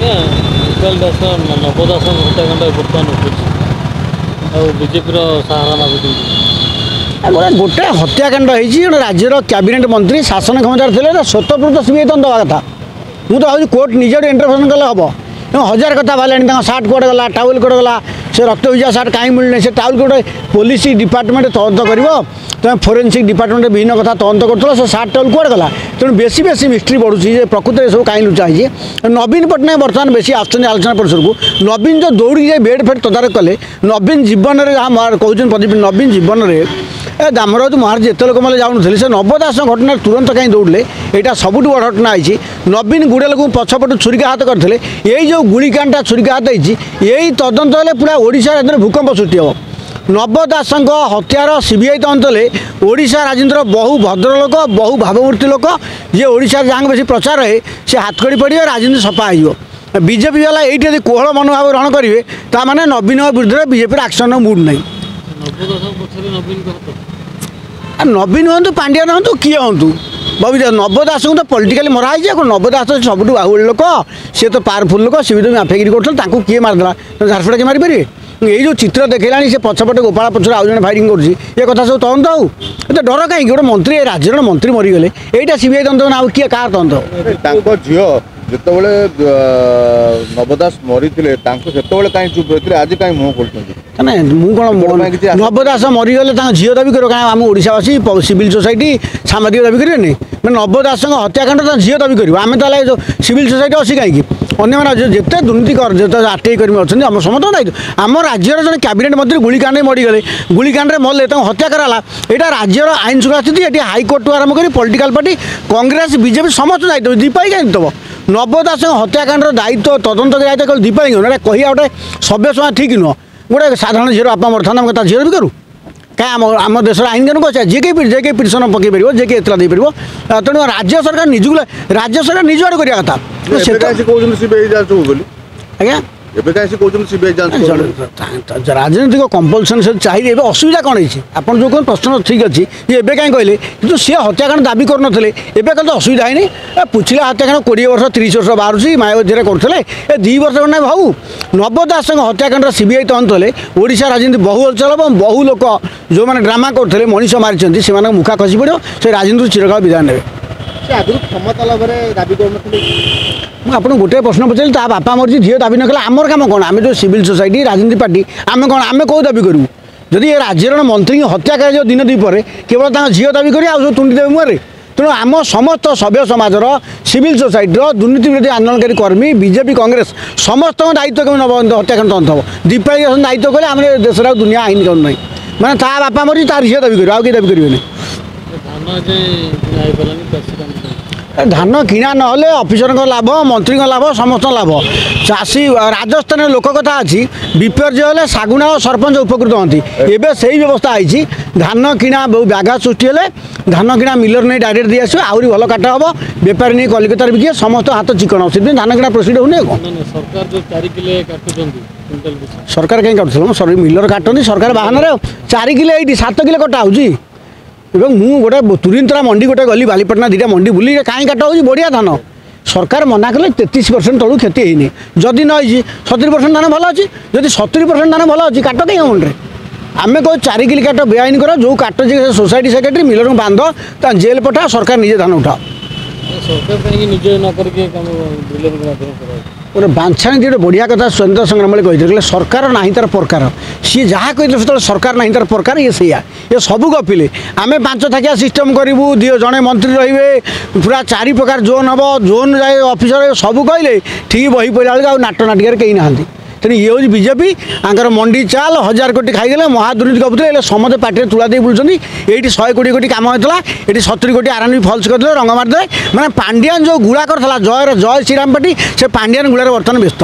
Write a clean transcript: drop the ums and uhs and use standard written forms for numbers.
ଦାସ ନବ ଦାସ ହତ୍ୟାକାଣ୍ଡ ବର୍ତ୍ତମାନ ଉଠୁଛି ଆଉ ବିଜେପିର ସାହାରା ମାଗୁଛନ୍ତି। गोटे हत्याकांड होती राज्यर कैबिनेट मंत्री शासन क्षमतार थे स्वतंत्र सीबीआई तो दवा कथा मुझे भाई कोर्ट निजे इंटरभेसन कले हम हजार कथा बाहर सार्ट कौटे गला टाउल कौटे गला से रक्त भिजा सार्ट कहीं मिलने से टाउल कौटे पुलिस डिपार्टमेंट तदंत कर तुम फोरेनसिक डिपार्टमेंट विभिन्न कथा तदंत कर से सार्ट टाउल कौटे गला तेणु बेसी बेसी मिस्ट्री बढ़ुची प्रकृत में सब कहीं लुचाई नवीन पट्टनायक बर्तमान बेसी आलोचना परिसर को नवीन जो दौड़ी जाए बेड फेड तदारख कले नवीन जीवन में जहाँ कहते नवीन जीवन में दामरावती महाराज जिते लोक मैंने जाऊन से नव दास घटना तुरंत कहीं दौड़े यहाँ सबुठ बड़ घटना है नवीन गुड़े लोक पछपटू छुरिकाघात करते यही जो गुलिकांडा छुरिकाघात यही तदंत हेल्ले पूरा ओडिशा राज्य में भूकंप सृष्टि हम नव दास हत्यार सीबीआई तदंत ओडिशा राजनीतिर बहु भद्रलोक बहु भावमूर्ति लोक जी ओडिशा जहाँ बेसी प्रचार है से हाथकड़ी पड़े राजनीति सफा हो बीजेपी वाला ये कोहल मनोभाव ग्रहण करेंगे ताने नवीन विरुद्ध बीजेपी एक्शन मुड नहीं नवीन हूँ पांड्या हूँ किए हूँ बबी नव दास को तो पॉलिटिकली मराई नव दास सब बाहुल लोक सी तो पावरफुल लोक सी भी माफेगिरी कर किए मारिदेला झारसुड़ा किए मारिपारे ये जो चित्र देखला से पछपटे गोपाल पछर आउ जन फायरिंग कर कथा सब तदंत आउ तो डर कहीं गोटे मंत्री राज्यर मंत्री मरीगले यहाँ सीबीआई तदंत ना किए क्या तदंत झील जितेबाला नव दास मरी थे कहीं चुप रही आज कहीं मुँह खोलते मुझे कौन नव दास मरीगले झील दाबी कर आम ओडावासी सिविल सोसाइटी सामाजिक दाबी करेंगे मैं नव दास हत्याकांड झील दाबी कर आम तो सिविल सोसाइटी अच्छी कहीं अन्य जिते दुर्नीति कर जो आरटीआई कर्मी अच्छा आम समस्त दायित्व आम राज्यर जन कैबिनेट मंत्री गुलिकांड मरीगले गुलिकांड मरले हत्या कराला यहाँ राज्यर आईन श्रृंखला स्थिति ये हाइकोर्ट आरम्भ कर पॉलिटिकल पार्टी कांग्रेस बीजेपी समस्त दायित्व दीपाई कहीं दब नव दास हत्याकांड दायित्व तदंत दायित्व कल दीपाई गोटे गोटे सभ्य समाज ठीक नुह गोटे साधारण झील बापा मरता था झील भी करूँ क्या आम देश आईन कानून अच्छे जे कहीं पिटिशन पकई पार जे एतला दे पार तेणु राज्य सरकार निज आड़ करवा कथा आज्ञा राजनीतिक कंपलसन से चाहिए असुविधा कौन है आप जो कौन प्रश्न ठीक अच्छे ये कहीं कहले कि सी हत्याकांड दाबी करें एवं कल तो असुविधा है पूछला हत्याकांड 20 वर्ष 30 वर्ष बाहर मायावती करते 2 वर्ष ना भाऊ नव दास हत्याकांड सीबीआई तदंत हेल्ले ओडिशा राजनीति बहु अचल और बहु लोक जो मैंने ड्रामा करते मनीष मारी से मुखा खसी पड़ो से राजनीति चिरकाल विदाय ने क्षमता लाभ दाबी कर आपको गोटे प्रश्न पचारि ता बापा मरी झील दाबी न कले आमर काम कौन आम जो सिविल सोसाइटी राजनीति पार्टी आम कौन आम कौ दाबी करूँ जदि ये राज्यर मंत्री हत्या कर दिन दी पर केवल झील दाबी कर तुंडी देवे मुहर तेणु आम समस्त सभ्य समाजर सिविल सोसाइटर दुर्नीति विरोधी आंदोलनकारी कर्मी बीजेपी कांग्रेस समस्त दायित्व कमी हत्याकांड तदंत हम दीपावली दायित्व कले आम देश दुनिया आईन कानून नहीं मैंने ता बापा मरी तार झील दाबी कर आगे दाबी करेंगे धान किणा ना अफिसर लाभ मंत्री लाभ समस्त लाभ चाषी राजस्थान लोक कथा अच्छी विपर्य हेल्ले सागुना और सरपंच उपकृत होती एवं से ही व्यवस्था आई धान किणा बहु व्याघात सृष्टि हेल्ले धान किणा मिलर नहीं डायरेक्ट दी आसो आहरी भल काट हम बेपारी नहीं कलिकता बिके समस्त हाथ चिकन से धान किणा प्रोसीड होने सरकार कहीं काटुल मिलर काटती सरकार बाहन 4 किलो ये 7 किलो कटा हो मुझे गोटे तुरंतरा मंडी गोटे गली बालीपाटना 2टा मंडी बुली कहीं काट हो बढ़िया धान सरकार मना कले 33% तलू क्षति होनी जदि न 70% धान भल अच्छी जदि 70% धान भल अच्छी काट कहीं मंडी आम कह 4 किलो काट बेआईन कर जो काट सोसाइटी सेक्रेटरी मिलर बांध जेल पठा सरकार निजे धान उठा गोटे बांछाणी गोटे बढ़िया कथा स्वतंत्र संग्राम कही सरकार ना तार प्रकार सी जहाँ कहते सरकार ना तार प्रकार ये सैया ये सबू गपिले आम 5 थाकिया सिस्टम करूँ जड़े मंत्री रे पूरा 4 प्रकार जोन हम जोन जाए ऑफिसर सबू कहले ठीक बही पड़ा बेलू नाट नाटिकार कहीं ना तेणु ये हूँ बीजेपी आंकर मंडी चाल 1000 कोटी खाईगले महादुर्नीति गपुले समस्त पार्टी तुला दे बुलूँ ये 100 कोटी कोटी कम होता ये 70 कोटी आरएनबी फल्स करदे रंग मारिदे मैंने पांड्यान जो गुड़ा करता जय श्रीराम पार्टी से पांड्यान गुड़ार बर्तमान व्यस्त